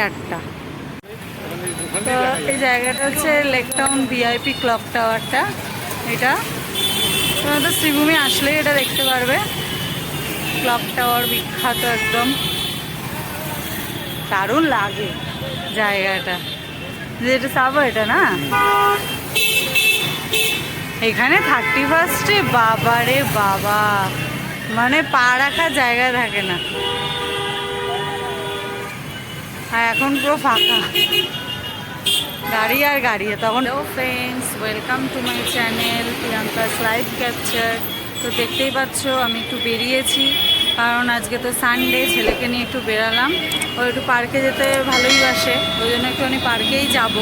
8:30। তো এই জায়গাটা হচ্ছে লেক টাউন ভিআইপি ক্লক টাওয়ারটা। এটা তোমরা তো শ্রীভূমি আসলেই এটা দেখতে পারবে। ক্লক টাওয়ার বিখ্যাত একদম, দারুণ লাগে জায়গাটা। যেটা সাবওয়ে এটা না, এখানে 31-এ বাবা রে বাবা, মানে পা রাখার জায়গা থাকে না। আর এখন পুরো ফাঁকা, গাড়ি আর গাড়ি। তখন friends, welcome to my channel Priyanka's live capture. তো দেখতেই পাচ্ছ আমি একটু বেরিয়েছি, কারণ আজকে তো সানডে, ছেলেকে নিয়ে একটু বেরালাম। ও একটু পার্কে যেতে ভালোই বাসে, ওই জন্য একটুখানি পার্কেই যাব।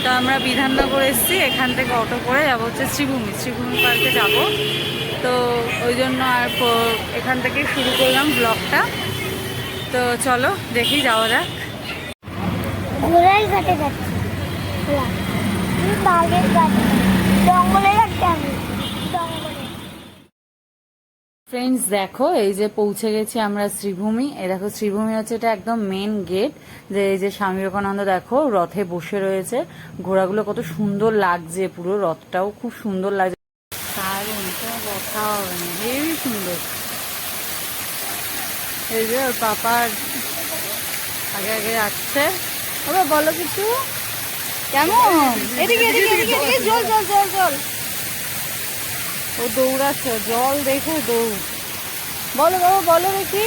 তো আমরা বিধাননগর এসেছি, এখান থেকে অটো করে যাবো হচ্ছে শ্রীভূমি পার্কে যাব। তো ওই জন্য আর এখান থেকেই শুরু করলাম ব্লগটা। তো চলো দেখি যাওয়া যাক। ঘোড়ার ঘাটে যাচ্ছি, বাঘের ঘাটে, জঙ্গলে যাচ্ছি আমি, জঙ্গলে। ফ্রেন্ডস দেখো, এই যে পৌঁছে গেছি আমরা শ্রীভূমি। এই দেখো শ্রীভূমি হচ্ছে এটা একদম মেন গেট। যে এই যে স্বামী বিবেকানন্দ দেখো রথে বসে রয়েছে, ঘোড়াগুলো কত সুন্দর লাগছে, পুরো রথটাও খুব সুন্দর লাগছে। দারুণ, কোনো কথা হবে না, হেবই সুন্দর। এই যে ওর পাপার আগে আগে যাচ্ছে। বাবা বলো কিছু, কেমন? এদিকে এদিকে এদিকে এদিকে, জল জল জল জল। ও দৌড়াচ্ছে, জল দেখে দৌড়। বলো বাবা, বলো দেখি।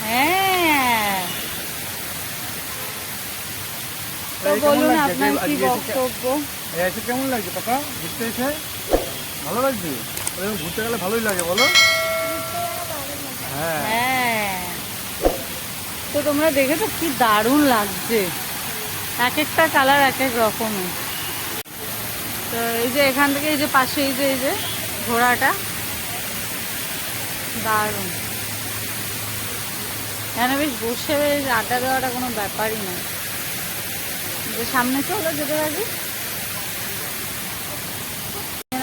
হ্যাঁ, তো বলুন আপনার কি বক্তব্য। এসে কেমন লাগছে পাপা? ঘুরতে এসে ভালো লাগছে? ঘুরতে গেলে ভালোই লাগে বলো। হ্যাঁ হ্যাঁ, তো তোমরা দেখেছো কি দারুণ লাগছে, এক একটা কালার এক এক রকমের। তো এই যে এখান থেকে এই যে পাশে এই যে ঘোড়াটা, দারুণ। এখানে বেশ বসে বেশ আড্ডা দেওয়াটা কোনো ব্যাপারই না। যে সামনে চলো যেতে পারি।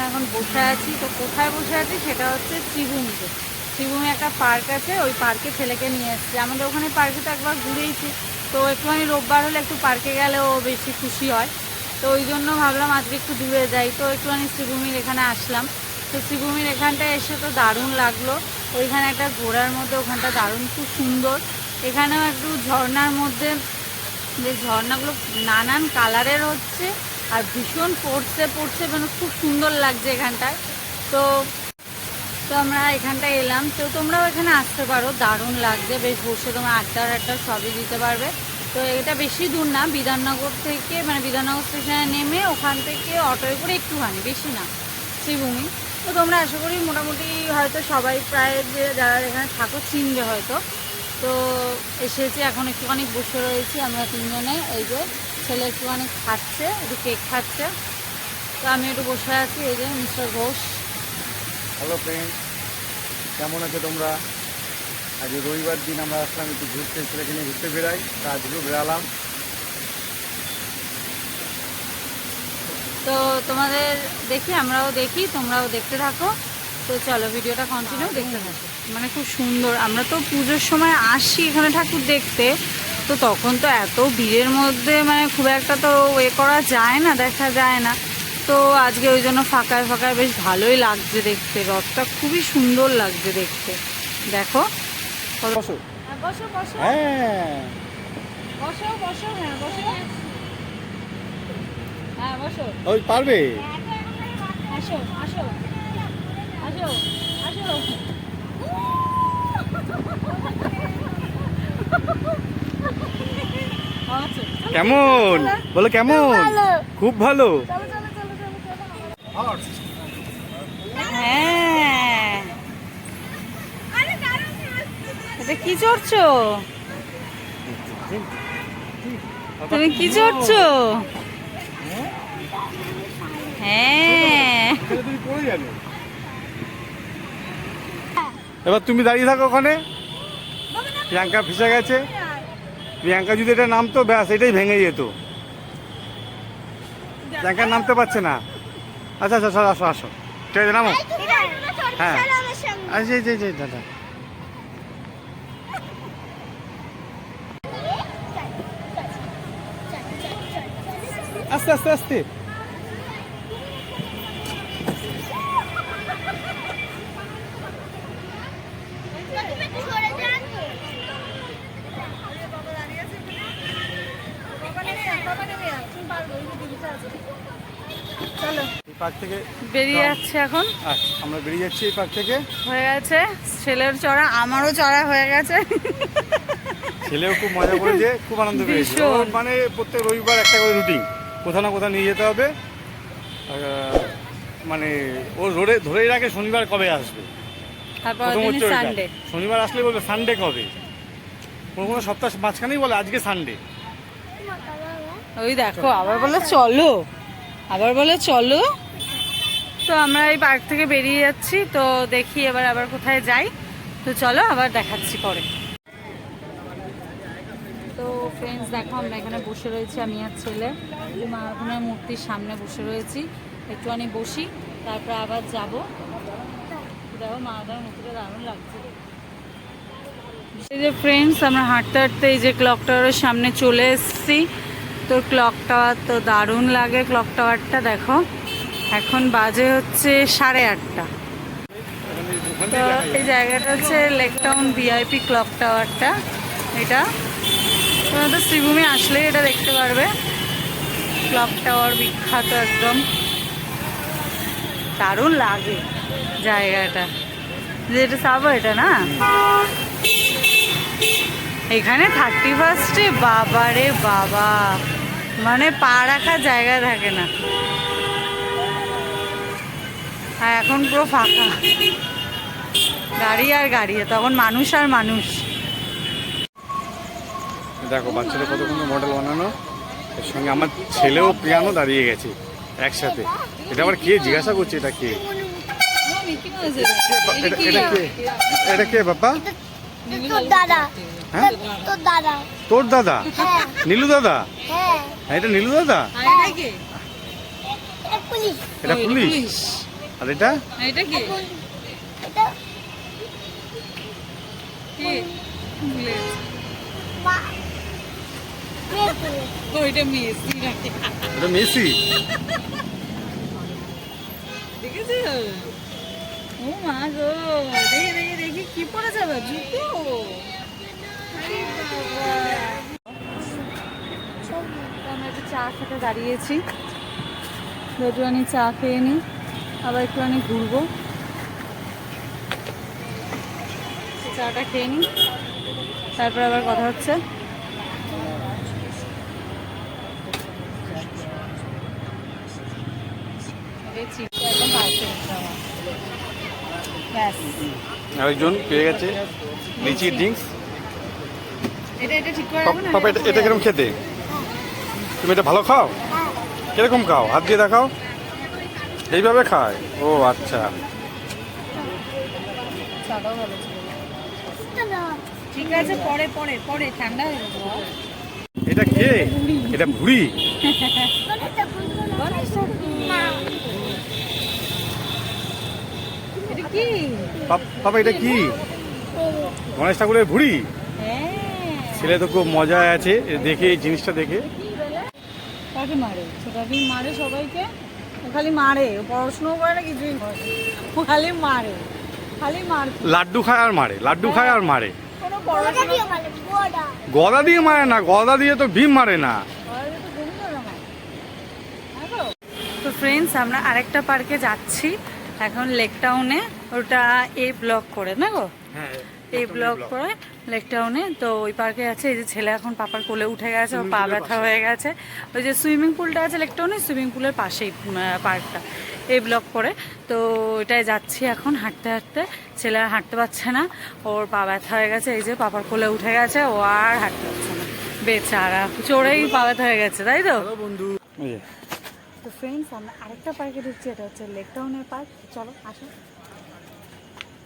এখন বসে আছি, তো কোথায় বসে আছি সেটা হচ্ছে শ্রীভূমিতে। শ্রীভূমি একটা পার্ক আছে, ওই পার্কে ছেলেকে নিয়ে এসেছি। আমাদের ওখানে পার্কে তো একবার ঘুরেইছি, তো একটুখানি রোববার হলে একটু পার্কে গেলে ও বেশি খুশি হয়। তো ওই জন্য ভাবলাম আজকে একটু দূরে যাই, তো একটুখানি শ্রীভূমির এখানে আসলাম। তো শ্রীভূমির এখানটায় এসে তো দারুণ লাগলো। ওইখানে একটা ঘোড়ার মধ্যে, ওখানটা দারুণ খুব সুন্দর। এখানেও একটু ঝর্নার মধ্যে, বেশ ঝর্নাগুলো নানান কালারের হচ্ছে আর ভীষণ পড়ছে, মানে খুব সুন্দর লাগছে এখানটায়। তো তো আমরা এখানটায় এলাম, তো তোমরাও এখানে আসতে পারো, দারুণ লাগছে। বেশ বসে তোমরা আড্ডা সবই দিতে পারবে। তো এটা বেশি দূর না, বিধাননগর থেকে, মানে বিধাননগর স্টেশনে নেমে ওখান থেকে অটোয় করে একটুখানি, বেশি না, শ্রীভূমি। তো তোমরা আশা করি মোটামুটি হয়তো সবাই প্রায় যে যারা এখানে থাকো চিনবে হয়তো। তো এসেছি, এখন একটুখানি বসে রয়েছি আমরা তিনজনে। এই যে ছেলে একটুখানি খাচ্ছে, একটু কেক খাচ্ছে, তো আমি একটু বসে আছি। এই যে মিস্টার ঘোষ। হ্যালো ফ্রেন্ড, কেমন আছো তোমরা? আজ রবিবার দিন আমরা আসলাম একটু ঘুরতে, ছেলেকে নিয়ে ঘুরতে বেড়াই, তা আজকেও বেড়ালাম। তো তোমাদের দেখি, আমরাও দেখি, তোমরাও দেখতে থাকো। তো চলো ভিডিওটা কন্টিনিউ দেখতে থাকো। মানে খুব সুন্দর। আমরা তো পুজোর সময় আসি এখানে ঠাকুর দেখতে, তো তখন তো এত ভিড়ের মধ্যে মানে খুব একটা তো করা যায় না, দেখা যায় না। তো আজকে ওই জন্য ফাঁকায় ফাঁকায় বেশ ভালোই লাগছে দেখতে, রথটা খুবই সুন্দর লাগছে দেখতে। দেখো বসো। বসো বসো, হ্যাঁ বসো বসো, হ্যাঁ বসো, হ্যাঁ বসো, ওই পারবে। আসো আসো আসো আসো। কেমন বলো, কেমন? খুব ভালো। হ্যাঁ, এটা কি চড়ছো তুমি? কি চড়ছো? হ্যাঁ, এবার তুমি দাঁড়িয়ে থাকো ওখানে। প্রিয়াঙ্কা ফেসে গেছে। প্রিয়াঙ্কা যদি এটা নামতো ব্যাস এটাই ভেঙে যেত। প্রিয়াঙ্কা নামতে পারছে না। আচ্ছা আচ্ছা আসো আসো, ঠিক আছে নামো। হ্যাঁ আচ্ছা দাদা, আস্তে আস্তে আস্তে। চলো এই পার্ক থেকে বেরিয়ে যাচ্ছে এখন। আচ্ছা, আমরা বেরিয়ে যাচ্ছি এই পার্ক থেকে। হয়ে গেছে ছেলের চড়া, আমারও চড়া হয়ে গেছে। ছেলেও খুব মজা করেছে, খুব আনন্দ পেয়েছে। ভীষণ। ওর মানে প্রত্যেক রবিবার একটা করে রুটিন, কোথাও না কোথাও নিয়ে যেতে হবে। মানে ওর ধরেই রাখে শনিবার কবে আসবে, তারপর প্রথম হচ্ছে ওইটা। সানডে। শনিবার আসলে বলবে সানডে কবে, কোনো কোনো সপ্তাহ মাঝখানেই বলে আজকে সানডে। ওই দেখো আবার বলে চলো, আবার বলে চলো। তো আমরা এই পার্ক থেকে বেরিয়ে যাচ্ছি, তো দেখি এবার আবার কোথায় যাই। তো চলো আবার দেখাচ্ছি পরে। তো ফ্রেন্ডস দেখো আমরা এখানে বসে রয়েছি, আমি আর ছেলে মায়াপুরের মূর্তির সামনে বসে রয়েছি। একটুখানি বসি, তারপর আবার যাব। দেখো মায়াপুরের মূর্তিটা দারুণ লাগছে। এই যে ফ্রেন্ডস আমরা হাঁটতে হাঁটতে এই যে ক্লক টাওয়ারের সামনে চলে এসেছি। তো ক্লক টাওয়ার তো দারুণ লাগে, ক্লক টাওয়ারটা দেখো। এখন বাজে হচ্ছে 8:30। তো এই জায়গাটা হচ্ছে লেক টাউন ভিআইপি ক্লক টাওয়ারটা। এটা তোমরা তো শ্রীভূমি আসলে এটা দেখতে পারবে। ক্লক টাওয়ার বিখ্যাত একদম, দারুণ লাগে জায়গাটা। যেটা সাবো এটা না, এখানে 31-এ বাবা রে বাবা, মানে পা রাখার জায়গা থাকে না। আর এখন পুরো ফাঁকা, গাড়ি আর গাড়ি, তখন মানুষ আর মানুষ। দেখো বাচ্চাদের কত সুন্দর মডেল বানানো, এর সঙ্গে আমার ছেলেও পিয়ানো দাঁড়িয়ে গেছে একসাথে। এটা আবার কে জিজ্ঞাসা করছে, এটা কে? এটা কে বাবা? তোর দাদা। হ্যাঁ তোর দাদা। তোর দাদা? হ্যাঁ নীলু দাদা? হ্যাঁ। হ্যাঁ এটা নীলু দাদা। এটা পুলিশ। এটা পুলিশ। আর এটা এটা কি? এটা মা। মেয়ে পুলিশ। ওইটা মেসি নাকি? এটা মেসি। দেখেছো? ও মা গো, দেখি দেখি দেখি কি পরে যাবে, জুতো? আরে বাবা। তো আমরা একটু চা খেতে দাঁড়িয়েছি, একটুখানি চা খেয়ে নিই, আবার একটুখানি ঘুরবো। চাটা খেয়ে নিই, তারপর আবার কথা হচ্ছে। আরেকজন পেয়ে গেছে লিচি ড্রিঙ্কস। এটা ঠিক করে রাখো না। পাপা এটা কিরকম খেতে? তুমি এটা ভালো খাও? কিরকম খাও? হাত দিয়ে দেখাও। এইভাবে খায়? ও আচ্ছা। চাটাও ভালো ছিল। ঠিক আছে, পরে পরে পরে ঠান্ডা হয়ে যাবে। এটা কে? এটা ভুড়ি। এটা কি? পাপা এটা কি? গণেশ ঠাকুরের ভুড়ি। হ্যাঁ। ছেলে তো খুব মজায় আছে দেখে, এই জিনিসটা দেখে। কাকে মারে? ছোটাকেই মারে সবাইকে। ও খালি মারে, ও পড়াশোনাও করে না, কিছুই করে না। ও খালি মারে, খালি মার। লাড্ডু খায় আর মারে, লাড্ডু খায় আর মারে। কোনো ওটা পড়াশোনা দিয়ে মানে গোড়া। গদা দিয়ে মারে না, গদা দিয়ে তো ভীম মারে না। তো ফ্রেন্ডস আমরা আরেকটা পার্কে যাচ্ছি এখন, লেক টাউনে। ওটা এ ব্লক করে না গো, হ্যাঁ এই ব্লক করে লেক টাউনে। তো ওই পার্কে আছে। এই যে ছেলে এখন পাপার কোলে উঠে গেছে, ওর পা ব্যথা হয়ে গেছে। ওই যে সুইমিং পুলটা আছে লেক টাউনে, সুইমিং পুলের পাশেই পার্কটা, এই ব্লক করে। তো ওইটায় যাচ্ছি এখন হাঁটতে হাঁটতে। ছেলে আর হাঁটতে পারছে না, ওর পা ব্যথা হয়ে গেছে। এই যে পাপার কোলে উঠে গেছে, ও আর হাঁটতে পারছে না, বেচারা চড়েই পা ব্যথা হয়ে গেছে, তাই তো? বন্ধু। তো ফ্রেন্ডস আমরা আরেকটা পার্কে ঢুকছি, এটা হচ্ছে লেক টাউনের পার্ক। চলো আসো।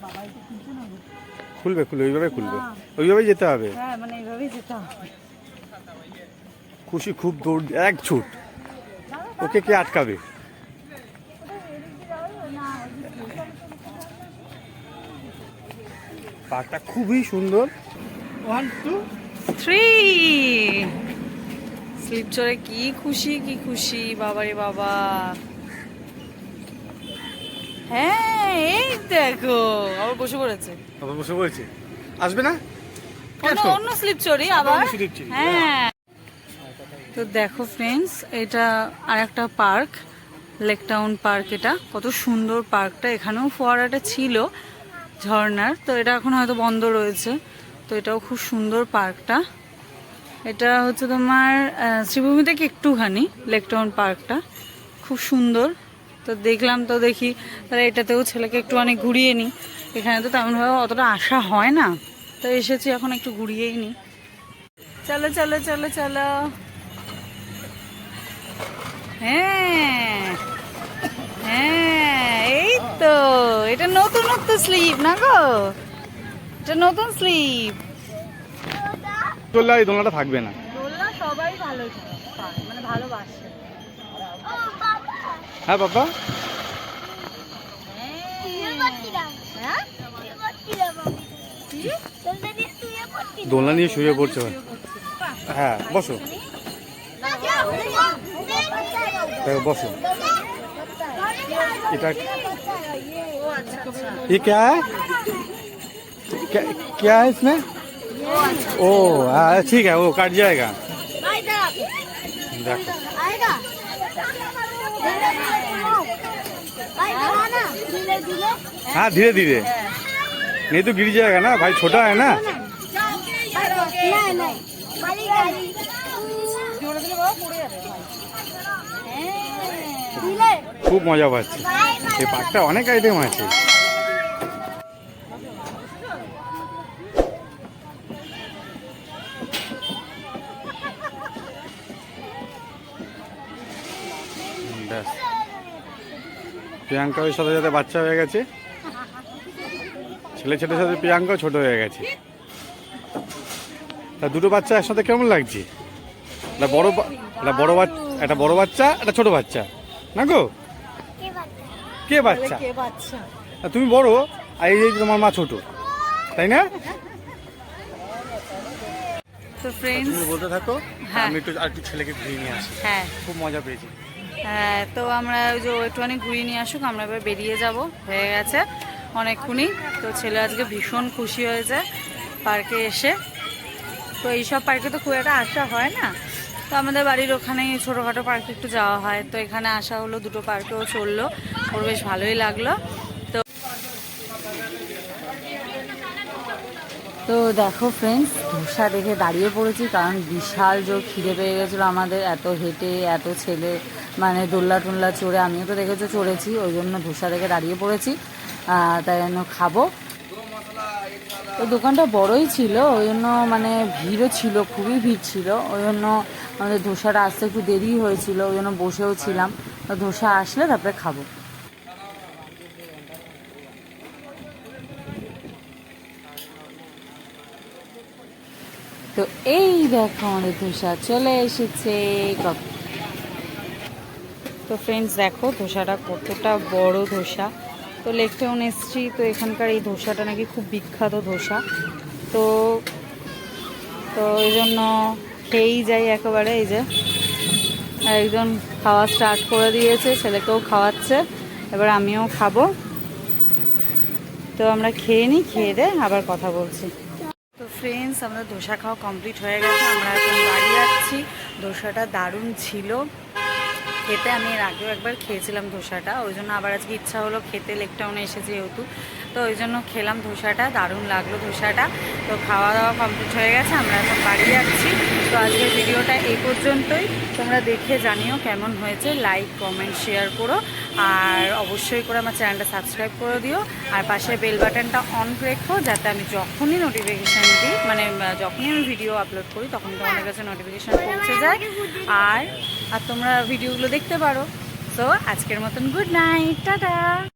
বাবা এটা খুলছে না গো? খুলবে খুলবে, ওইভাবে খুলবে, না। ওইভাবে যেতে হবে। হ্যাঁ মানে এইভাবেই যেতে হবে। খুশি খুব দৌড়, এক ছুট, ওকে কে আটকাবে? পার্কটা খুবই সুন্দর। 1 2 3 স্লিপ চড়ে কি খুশি কি খুশি, বাবারে বাবা। হ্যাঁ এই দেখো আবার বসে পড়েছে। আবার বসে পড়েছে, আসবে না? অন্য স্লিপ চড়ি আবার। অন্য slip চড়ি, হ্যাঁ। তো দেখো ফ্রেন্ডস, এটা আরেকটা পার্ক, লেক টাউন পার্ক। এটা কত সুন্দর পার্কটা। এখানেও ফোয়ারাটা ছিল ঝর্ণার, তো এটা এখন হয়তো বন্ধ রয়েছে। তো এটাও খুব সুন্দর পার্কটা। এটা হচ্ছে তোমার শ্রীভূমি থেকে একটুখানি লেক টাউন পার্কটা, খুব সুন্দর। তো দেখলাম, তো দেখি তাহলে এটাতেও ছেলেকে একটুখানি ঘুরিয়ে নিই। এখানে তো তেমনভাবে অতটা আসা হয় না, তো এসেছি এখন একটু ঘুরিয়েই নিই। চলো চলো চলো চলো। হ্যাঁ হ্যাঁ, এই তো এটা নতুনত্ব স্লিপ না গো, এটা নতুন স্লিপ। চললে এই দোলনাটা থাকবে না। দোলনা সবাই ভালো মানে ভালোবাসে। হ্যাঁ বাবা, দোলনা নিয়ে শুয়ে পড়ছে। হ্যাঁ বসো, বসো। এটা ये क्या है? क्या है इसमें? ओ ठीक है, वो कट जाएगा। देखो हाँ, धीरे धीरे, नहीं तो गिर जाएगा ना भाई, छोटा है ना। খুব মজা পাচ্ছি, এই পার্কটা অনেক আইটেম আছে। ব্যাস, প্রিয়াঙ্কা ওর সাথে সাথে বাচ্চা হয়ে গেছে, ছেলে ছেলের সাথে প্রিয়াঙ্কা ছোট হয়ে গেছে। তা দুটো বাচ্চা একসাথে কেমন লাগছে? একটা বড় বাচ্চা, একটা ছোট বাচ্চা না গো? কে বাচ্চা? তুমি বড় আর এই যে তোমার মা ছোট, তাই না? তো ফ্রেন্ডস তুমি বলতে থাকো, হ্যাঁ। আমি একটু ছেলেকে ঘুরিয়ে নিয়ে আসি। হ্যাঁ খুব মজা পেয়েছি। হ্যাঁ, তো আমরা ওই যে একটুখানি ঘুরিয়ে নিয়ে আসুক, আমরা এবার বেরিয়ে যাব, হয়ে গেছে অনেকক্ষণই। তো ছেলে আজকে ভীষণ খুশি হয়েছে পার্কে এসে। তো এইসব পার্কে তো খুব একটা আসা হয় না, তো আমাদের বাড়ির ওখানেই ছোটোখাটো পার্কে একটু যাওয়া হয়। তো এখানে আসা হলো, দুটো পার্কেও চললো, ওর বেশ ভালোই লাগলো। তো দেখো ফ্রেন্ডস, ধোসা দেখে দাঁড়িয়ে পড়েছি, কারণ বিশাল জোর খিদে পেয়ে গেছিলো আমাদের। এত হেঁটে এত ছেলে মানে দোল্লা টোল্লা চড়ে, আমিও তো দেখেছো চড়েছি, ওই জন্য ধোসা দেখে দাঁড়িয়ে পড়েছি, তাই জন্য খাবো। তো দোকানটা বড়ই ছিল, ওই জন্য মানে ভিড়ও ছিল, খুবই ভিড় ছিল, ওই জন্য আমাদের ধোসাটা আসতে একটু দেরি হয়েছিল, ওই জন্য বসেও ছিলাম। তো ধোসা আসলে তারপরে খাবো। তো এই দেখো আমাদের ধোসা চলে এসেছে। তো ফ্রেন্ডস দেখো ধোসাটা কতটা বড় ধোসা। তো লেক টাউন এসছি, তো এখানকার এই ধোসাটা নাকি খুব বিখ্যাত ধোসা। তো তো এই জন্য খেয়েই যাই একেবারে। এই যে একজন খাওয়া স্টার্ট করে দিয়েছে, ছেলেকেও খাওয়াচ্ছে, এবার আমিও খাবো। তো আমরা খেয়ে নিই, খেয়ে দে আবার কথা বলছি। তো ফ্রেন্ডস, আমরা ধোসা খাওয়া কমপ্লিট হয়ে গেছে, আমরা এখন বাড়ি যাচ্ছি। ধোসাটা দারুণ ছিল খেতে, আমি এর আগেও একবার খেয়েছিলাম ধোসাটা, ওই জন্য আবার আজকে ইচ্ছা হলো খেতে, লেক টাউনে এসেছি যেহেতু, তো ওই জন্য খেলাম ধোসাটা, দারুণ লাগলো ধোসাটা। তো খাওয়া দাওয়া কমপ্লিট হয়ে গেছে, আমরা এখন বাড়ি যাচ্ছি। তো আজকের ভিডিওটা এই পর্যন্তই, তোমরা দেখে জানিও কেমন হয়েছে, লাইক কমেন্ট শেয়ার করো, আর অবশ্যই করে আমার চ্যানেলটা সাবস্ক্রাইব করে দিও, আর পাশে বেল বাটনটা অন রেখো, যাতে আমি যখনই নোটিফিকেশান দিই, মানে যখনই আমি ভিডিও আপলোড করি তখনই তোমাদের কাছে নোটিফিকেশান পৌঁছে যায়, আর তোমরা ভিডিওগুলো দেখতে পারো। তো আজকের মতন গুড নাইট, টাটা।